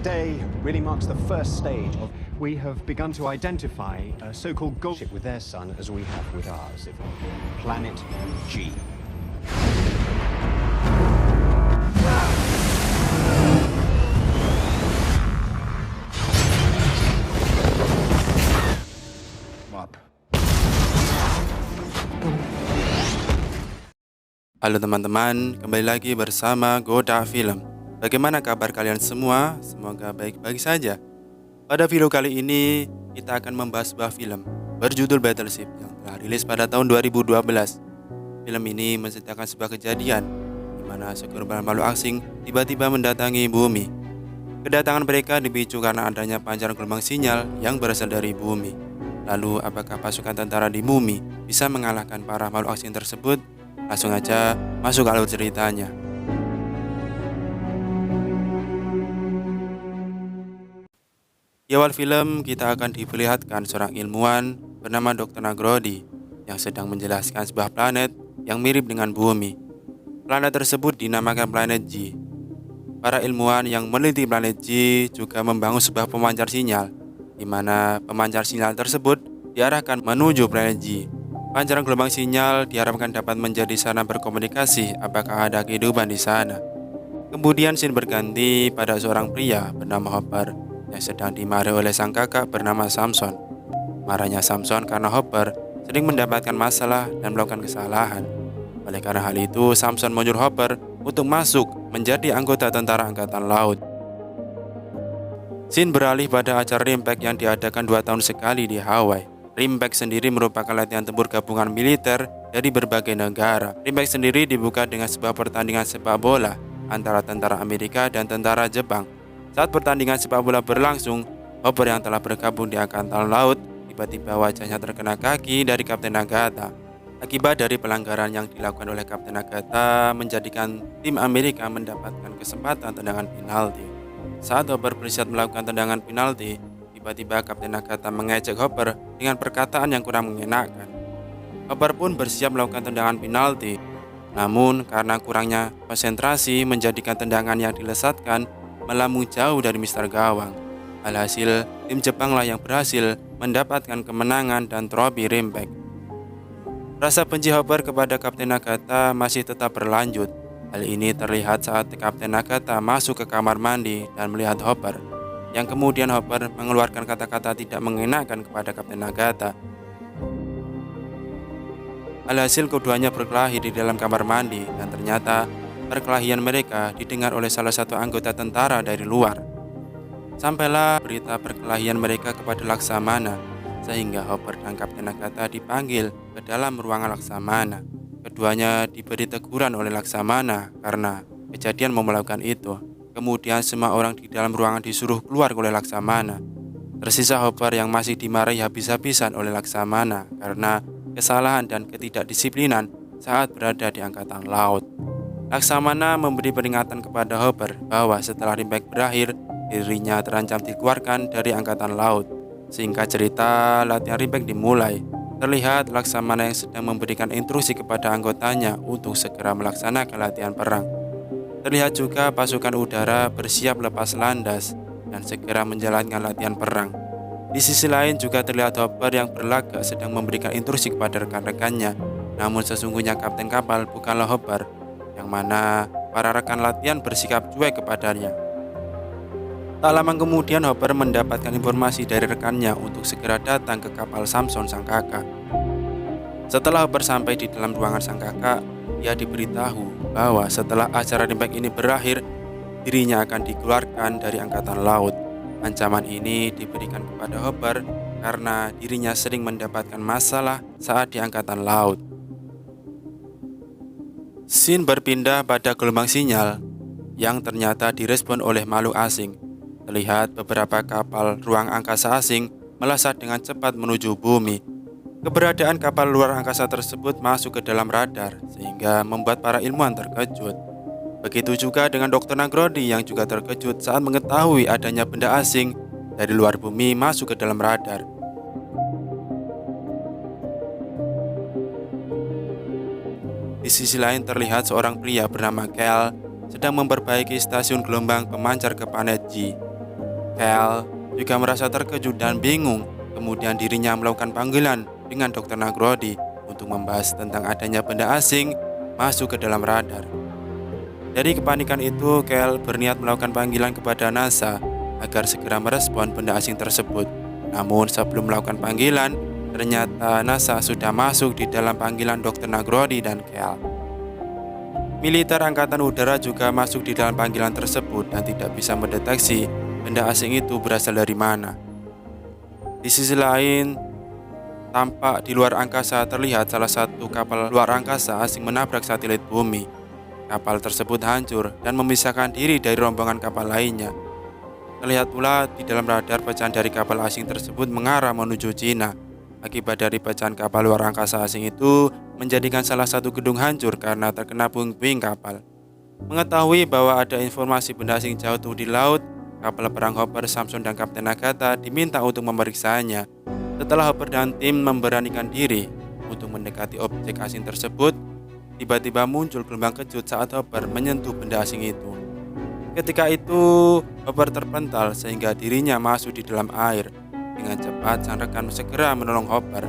Today really marks the first stage of we have begun to identify a so-called gold ship with their sun as we have with ours, Planet G. Halo teman-teman, kembali lagi bersama Goda Film. Bagaimana kabar kalian semua? Semoga baik-baik saja. Pada video kali ini, kita akan membahas sebuah film berjudul Battleship yang telah rilis pada tahun 2012. Film ini menceritakan sebuah kejadian di mana segerombolan makhluk asing tiba-tiba mendatangi bumi. Kedatangan mereka dipicu karena adanya pancaran gelombang sinyal yang berasal dari bumi. Lalu, apakah pasukan tentara di bumi bisa mengalahkan para makhluk asing tersebut? Langsung aja masuk ke alur ceritanya. Di awal film kita akan diperlihatkan seorang ilmuwan bernama Dr. Nagrodi yang sedang menjelaskan sebuah planet yang mirip dengan bumi. Planet tersebut dinamakan planet G. Para ilmuwan yang meneliti planet G juga membangun sebuah pemancar sinyal, di mana pemancar sinyal tersebut diarahkan menuju planet G. Pancaran gelombang sinyal diharapkan dapat menjadi sarana berkomunikasi apakah ada kehidupan di sana. Kemudian scene berganti pada seorang pria bernama Hopper yang sedang dimarahi oleh sang kakak bernama Samson. Marahnya Samson karena Hopper sering mendapatkan masalah dan melakukan kesalahan. Oleh karena hal itu, Samson menyuruh Hopper untuk masuk menjadi anggota tentara angkatan laut. Scene beralih pada acara Rimpak yang diadakan 2 tahun sekali di Hawaii. Rimpak sendiri merupakan latihan tempur gabungan militer dari berbagai negara. Rimpak sendiri dibuka dengan sebuah pertandingan sepak bola antara tentara Amerika dan tentara Jepang. Saat pertandingan sepak bola berlangsung, Hopper yang telah bergabung di Angkatan Laut tiba-tiba wajahnya terkena kaki dari Kapten Agatha. Akibat dari pelanggaran yang dilakukan oleh Kapten Agatha menjadikan tim Amerika mendapatkan kesempatan tendangan penalti. Saat Hopper bersiap melakukan tendangan penalti, tiba-tiba Kapten Agatha mengejek Hopper dengan perkataan yang kurang mengenakan. Hopper pun bersiap melakukan tendangan penalti. Namun karena kurangnya konsentrasi menjadikan tendangan yang dilesatkan melambung jauh dari mister gawang. Alhasil, tim Jepanglah yang berhasil mendapatkan kemenangan dan trofi Rimpak. Rasa benci Hopper kepada Kapten Agatha masih tetap berlanjut. Hal ini terlihat saat Kapten Agatha masuk ke kamar mandi dan melihat Hopper, yang kemudian Hopper mengeluarkan kata-kata tidak mengenakan kepada Kapten Agatha. Alhasil keduanya berkelahi di dalam kamar mandi dan ternyata perkelahian mereka didengar oleh salah satu anggota tentara dari luar. Sampailah berita perkelahian mereka kepada Laksamana sehingga Hopper dan Kapten Agatha dipanggil ke dalam ruangan Laksamana. Keduanya diberi teguran oleh Laksamana karena kejadian mau melakukan itu. Kemudian semua orang di dalam ruangan disuruh keluar oleh Laksamana. Tersisa Hopper yang masih dimarahi habis-habisan oleh Laksamana karena kesalahan dan ketidakdisiplinan saat berada di Angkatan Laut. Laksamana memberi peringatan kepada Hopper bahwa setelah Rimpak berakhir, dirinya terancam dikeluarkan dari Angkatan Laut. Singkat cerita, latihan Rimpak dimulai. Terlihat Laksamana yang sedang memberikan instruksi kepada anggotanya untuk segera melaksanakan latihan perang. Terlihat juga pasukan udara bersiap lepas landas dan segera menjalankan latihan perang. Di sisi lain juga terlihat Hopper yang berlagak sedang memberikan instruksi kepada rekan-rekannya. Namun sesungguhnya kapten kapal bukanlah Hopper, yang mana para rekan latihan bersikap cuek kepadanya. Tak lama kemudian Hopper mendapatkan informasi dari rekannya untuk segera datang ke kapal Samson sang kakak. Setelah Hopper sampai di dalam ruangan sang kakak, ia diberitahu bahwa setelah acara Rimpak ini berakhir, dirinya akan dikeluarkan dari Angkatan Laut. Ancaman ini diberikan kepada Hopper karena dirinya sering mendapatkan masalah saat di Angkatan Laut. Scene berpindah pada gelombang sinyal yang ternyata direspon oleh makhluk asing. Terlihat beberapa kapal ruang angkasa asing melesat dengan cepat menuju bumi. Keberadaan kapal luar angkasa tersebut masuk ke dalam radar sehingga membuat para ilmuwan terkejut. Begitu juga dengan Dr. Nagrodi yang juga terkejut saat mengetahui adanya benda asing dari luar bumi masuk ke dalam radar. Di sisi lain terlihat seorang pria bernama Kel sedang memperbaiki stasiun gelombang pemancar ke planet G. Cal juga merasa terkejut dan bingung. Kemudian dirinya melakukan panggilan dengan Dr. Nagrodi untuk membahas tentang adanya benda asing masuk ke dalam radar. Dari kepanikan itu, Cal berniat melakukan panggilan kepada NASA agar segera merespon benda asing tersebut. Namun sebelum melakukan panggilan, ternyata NASA sudah masuk di dalam panggilan Dr. Nagrodi dan Cal. Militer Angkatan Udara juga masuk di dalam panggilan tersebut dan tidak bisa mendeteksi benda asing itu berasal dari mana. Di sisi lain, tampak di luar angkasa terlihat salah satu kapal luar angkasa asing menabrak satelit bumi. Kapal tersebut hancur dan memisahkan diri dari rombongan kapal lainnya. Terlihat pula di dalam radar pecahan dari kapal asing tersebut mengarah menuju Cina. Akibat dari pecahan kapal luar angkasa asing itu menjadikan salah satu gedung hancur karena terkena puing-puing kapal. Mengetahui bahwa ada informasi benda asing jatuh di laut, kapal perang Hopper, Samson, dan Kapten Agatha diminta untuk memeriksanya. Setelah Hopper dan tim memberanikan diri untuk mendekati objek asing tersebut, tiba-tiba muncul gelombang kejut saat Hopper menyentuh benda asing itu. Ketika itu, Hopper terpental sehingga dirinya masuk di dalam air. Dengan cepat, sang rekan segera menolong Hopper.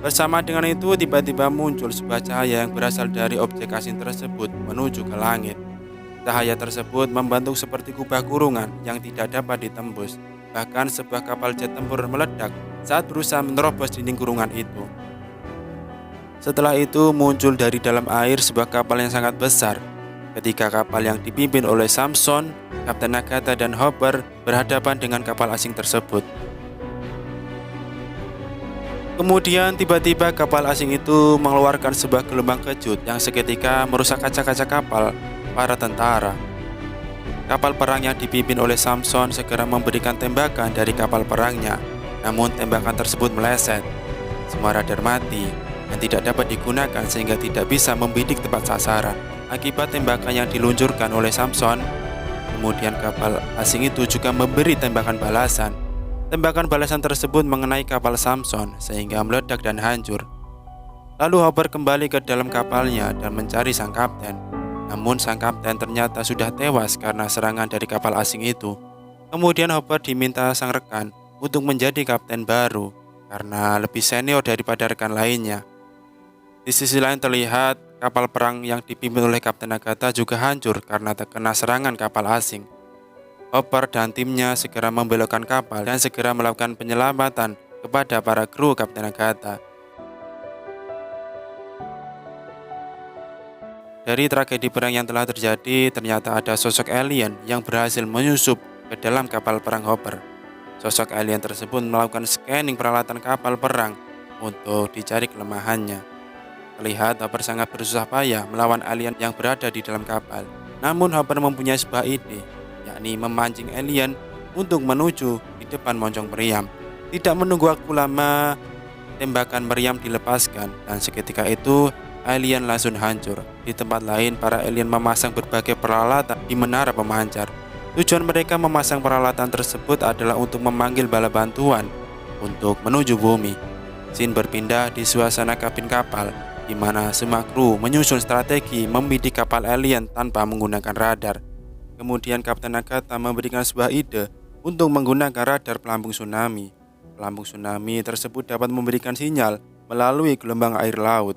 Bersama dengan itu, tiba-tiba muncul sebuah cahaya yang berasal dari objek asing tersebut menuju ke langit. Cahaya tersebut membentuk seperti kubah kurungan yang tidak dapat ditembus. Bahkan sebuah kapal jet tempur meledak saat berusaha menerobos dinding kurungan itu. Setelah itu muncul dari dalam air sebuah kapal yang sangat besar. Ketika kapal yang dipimpin oleh Samson, Kapten Agatha, dan Hopper berhadapan dengan kapal asing tersebut. Kemudian tiba-tiba kapal asing itu mengeluarkan sebuah gelombang kejut yang seketika merusak kaca-kaca kapal para tentara. Kapal perang yang dipimpin oleh Samson segera memberikan tembakan dari kapal perangnya. Namun tembakan tersebut meleset. Semua radar mati dan tidak dapat digunakan sehingga tidak bisa membidik tepat sasaran. Akibat tembakan yang diluncurkan oleh Samson, kemudian kapal asing itu juga memberi tembakan balasan. Tembakan balasan tersebut mengenai kapal Samson sehingga meledak dan hancur. Lalu Hopper kembali ke dalam kapalnya dan mencari sang kapten. Namun sang kapten ternyata sudah tewas karena serangan dari kapal asing itu. Kemudian Hopper diminta sang rekan untuk menjadi kapten baru karena lebih senior daripada rekan lainnya. Di sisi lain terlihat kapal perang yang dipimpin oleh Kapten Agatha juga hancur karena terkena serangan kapal asing. Hopper dan timnya segera membelokkan kapal dan segera melakukan penyelamatan kepada para kru Kapten Agatha. Dari tragedi perang yang telah terjadi, ternyata ada sosok alien yang berhasil menyusup ke dalam kapal perang Hopper. Sosok alien tersebut melakukan scanning peralatan kapal perang untuk dicari kelemahannya. Terlihat Hopper sangat bersusah payah melawan alien yang berada di dalam kapal. Namun Hopper mempunyai sebuah ide, yakni memancing alien untuk menuju di depan moncong meriam. Tidak menunggu waktu lama, tembakan meriam dilepaskan dan seketika itu alien langsung hancur. Di tempat lain, para alien memasang berbagai peralatan di menara pemancar. Tujuan mereka memasang peralatan tersebut adalah untuk memanggil bala bantuan untuk menuju bumi. Scene berpindah di suasana kabin kapal, di mana semua kru menyusun strategi membidik kapal alien tanpa menggunakan radar. Kemudian Kapten Agatha memberikan sebuah ide untuk menggunakan radar pelampung tsunami. Pelampung tsunami tersebut dapat memberikan sinyal melalui gelombang air laut.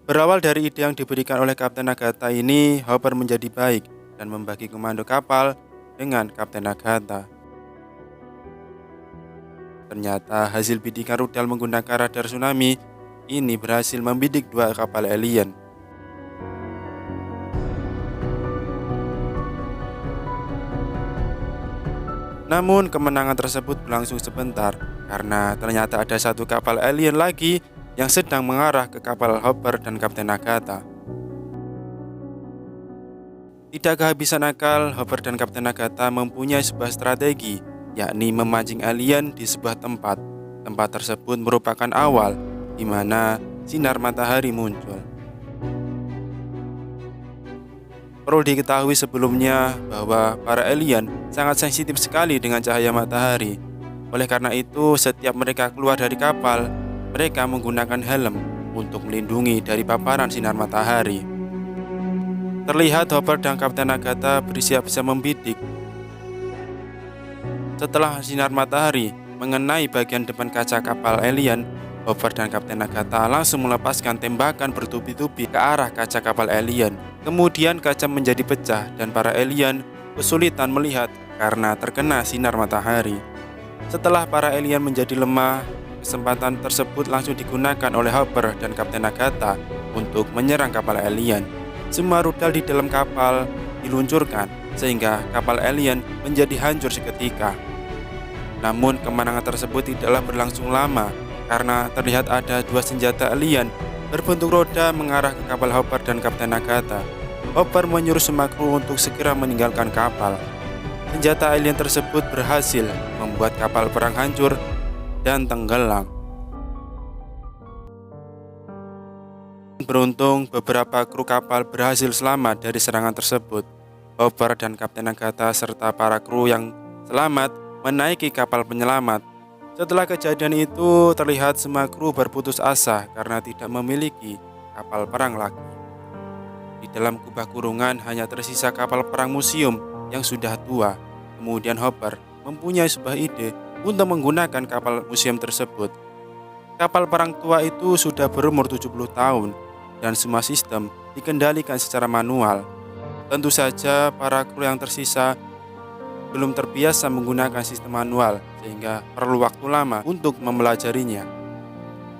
Berawal dari ide yang diberikan oleh Kapten Agatha ini, Hopper menjadi baik dan membagi komando kapal dengan Kapten Agatha. Ternyata hasil bidikan rudal menggunakan radar tsunami ini berhasil membidik dua kapal alien. Namun kemenangan tersebut berlangsung sebentar karena ternyata ada satu kapal alien lagi yang sedang mengarah ke kapal Hopper dan Kapten Agatha. Tidak kehabisan akal, Hopper dan Kapten Agatha mempunyai sebuah strategi, yakni memancing alien di sebuah tempat. Tempat tersebut merupakan awal di mana sinar matahari muncul. Perlu diketahui sebelumnya bahwa para alien sangat sensitif sekali dengan cahaya matahari. Oleh karena itu, setiap mereka keluar dari kapal, mereka menggunakan helm untuk melindungi dari paparan sinar matahari. Terlihat Hopper dan Kapten Agatha bersiap-siap membidik. Setelah sinar matahari mengenai bagian depan kaca kapal alien, Hopper dan Kapten Agatha langsung melepaskan tembakan bertubi-tubi ke arah kaca kapal alien. Kemudian kaca menjadi pecah dan para alien kesulitan melihat karena terkena sinar matahari. Setelah para alien menjadi lemah, kesempatan tersebut langsung digunakan oleh Hopper dan Kapten Agatha untuk menyerang kapal alien. Semua rudal di dalam kapal diluncurkan sehingga kapal alien menjadi hancur seketika. Namun kemenangan tersebut tidaklah berlangsung lama karena terlihat ada dua senjata alien berbentuk roda mengarah ke kapal Hopper dan Kapten Agatha. Hopper menyuruh semua kru untuk segera meninggalkan kapal. Senjata alien tersebut berhasil membuat kapal perang hancur dan tenggelam. Beruntung beberapa kru kapal berhasil selamat dari serangan tersebut. Hopper dan Kapten Agatha serta para kru yang selamat menaiki kapal penyelamat. Setelah kejadian itu, terlihat semua kru berputus asa karena tidak memiliki kapal perang lagi. Di dalam kubah kurungan hanya tersisa kapal perang museum yang sudah tua. Kemudian Hopper mempunyai sebuah ide untuk menggunakan kapal museum tersebut. Kapal perang tua itu sudah berumur 70 tahun dan semua sistem dikendalikan secara manual. Tentu saja para kru yang tersisa belum terbiasa menggunakan sistem manual sehingga perlu waktu lama untuk mempelajarinya.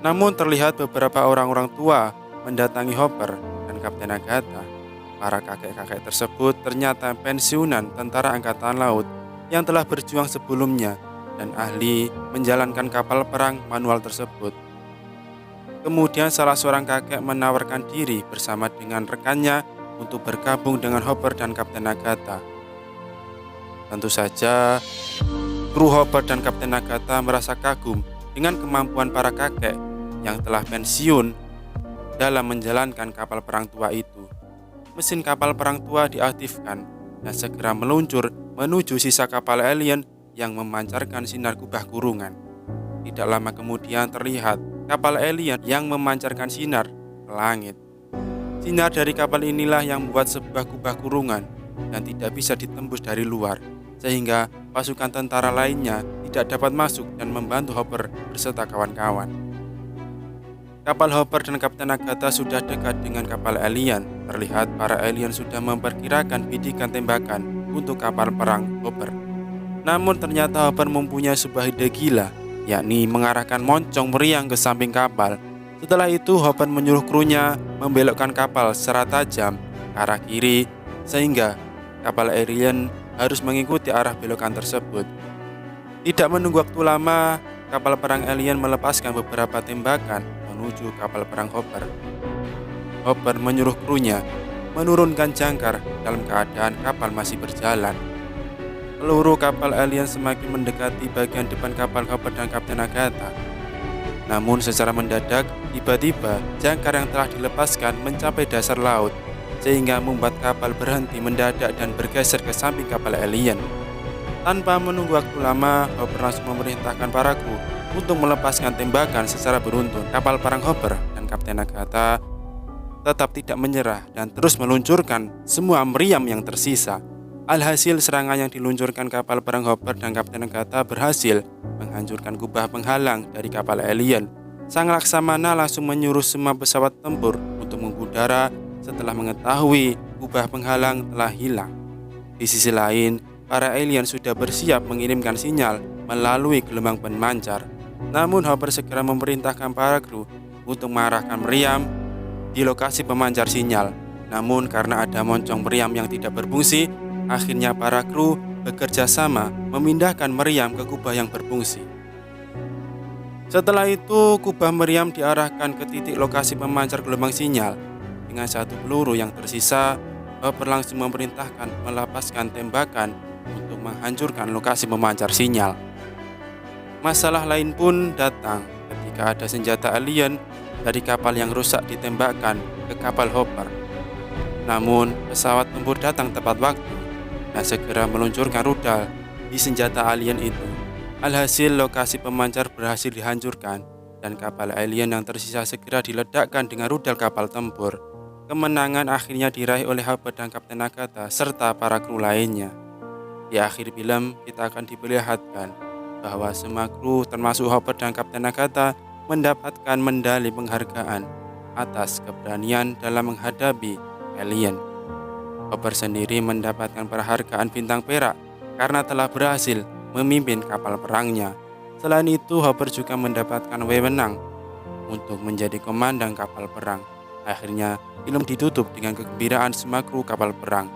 Namun terlihat beberapa orang-orang tua mendatangi Hopper dan Kapten Agatha. Para kakek-kakek tersebut ternyata pensiunan tentara angkatan laut yang telah berjuang sebelumnya dan ahli menjalankan kapal perang manual tersebut. Kemudian salah seorang kakek menawarkan diri bersama dengan rekannya untuk bergabung dengan Hopper dan Kapten Agatha. Tentu saja, kru Hopper dan Kapten Agatha merasa kagum dengan kemampuan para kakek yang telah pensiun dalam menjalankan kapal perang tua itu. Mesin kapal perang tua diaktifkan dan segera meluncur menuju sisa kapal alien yang memancarkan sinar kubah kurungan. Tidak lama kemudian terlihat kapal alien yang memancarkan sinar ke langit. Sinar dari kapal inilah yang membuat sebuah kubah kurungan dan tidak bisa ditembus dari luar, sehingga pasukan tentara lainnya tidak dapat masuk dan membantu Hopper beserta kawan-kawan. Kapal Hopper dan Kapten Agatha sudah dekat dengan kapal alien. Terlihat para alien sudah memperkirakan bidikan tembakan untuk kapal perang Hopper. Namun ternyata Hopper mempunyai sebuah ide gila, yakni mengarahkan moncong meriam ke samping kapal. Setelah itu Hopper menyuruh krunya membelokkan kapal secara tajam ke arah kiri sehingga kapal alien harus mengikuti arah belokan tersebut. Tidak menunggu waktu lama, kapal perang alien melepaskan beberapa tembakan menuju kapal perang Hopper. Hopper menyuruh krunya menurunkan jangkar dalam keadaan kapal masih berjalan. Peluru kapal alien semakin mendekati bagian depan kapal Hopper dan Kapten Agatha. Namun secara mendadak, tiba-tiba jangkar yang telah dilepaskan mencapai dasar laut, sehingga membuat kapal berhenti mendadak dan bergeser ke samping kapal alien. Tanpa menunggu waktu lama, Hopper langsung memerintahkan para kru untuk melepaskan tembakan secara beruntun. Kapal perang Hopper dan Kapten Agatha tetap tidak menyerah dan terus meluncurkan semua meriam yang tersisa. Alhasil serangan yang diluncurkan kapal perang Hopper dan Kapten Agatha berhasil menghancurkan kubah penghalang dari kapal alien. Sang Laksamana langsung menyuruh semua pesawat tempur untuk mengudara setelah mengetahui kubah penghalang telah hilang. Di sisi lain, para alien sudah bersiap mengirimkan sinyal melalui gelombang pemancar. Namun Hopper segera memerintahkan para kru untuk mengarahkan meriam di lokasi pemancar sinyal. Namun karena ada moncong meriam yang tidak berfungsi, akhirnya para kru bekerja sama memindahkan meriam ke kubah yang berfungsi. Setelah itu, kubah meriam diarahkan ke titik lokasi pemancar gelombang sinyal. Dengan satu peluru yang tersisa, Hopper langsung memerintahkan melepaskan tembakan untuk menghancurkan lokasi pemancar sinyal. Masalah lain pun datang ketika ada senjata alien dari kapal yang rusak ditembakkan ke kapal Hopper. Namun, pesawat tempur datang tepat waktu dan segera meluncurkan rudal di senjata alien itu. Alhasil lokasi pemancar berhasil dihancurkan dan kapal alien yang tersisa segera diledakkan dengan rudal kapal tempur. Kemenangan akhirnya diraih oleh Hopper dan Kapten Agatha serta para kru lainnya. Di akhir film, kita akan diperlihatkan bahwa semua kru termasuk Hopper dan Kapten Agatha mendapatkan medali penghargaan atas keberanian dalam menghadapi alien. Hopper sendiri mendapatkan penghargaan bintang perak karena telah berhasil memimpin kapal perangnya. Selain itu, Hopper juga mendapatkan wewenang untuk menjadi komandan kapal perang. Akhirnya, film ditutup dengan kegembiraan semua kru kapal perang.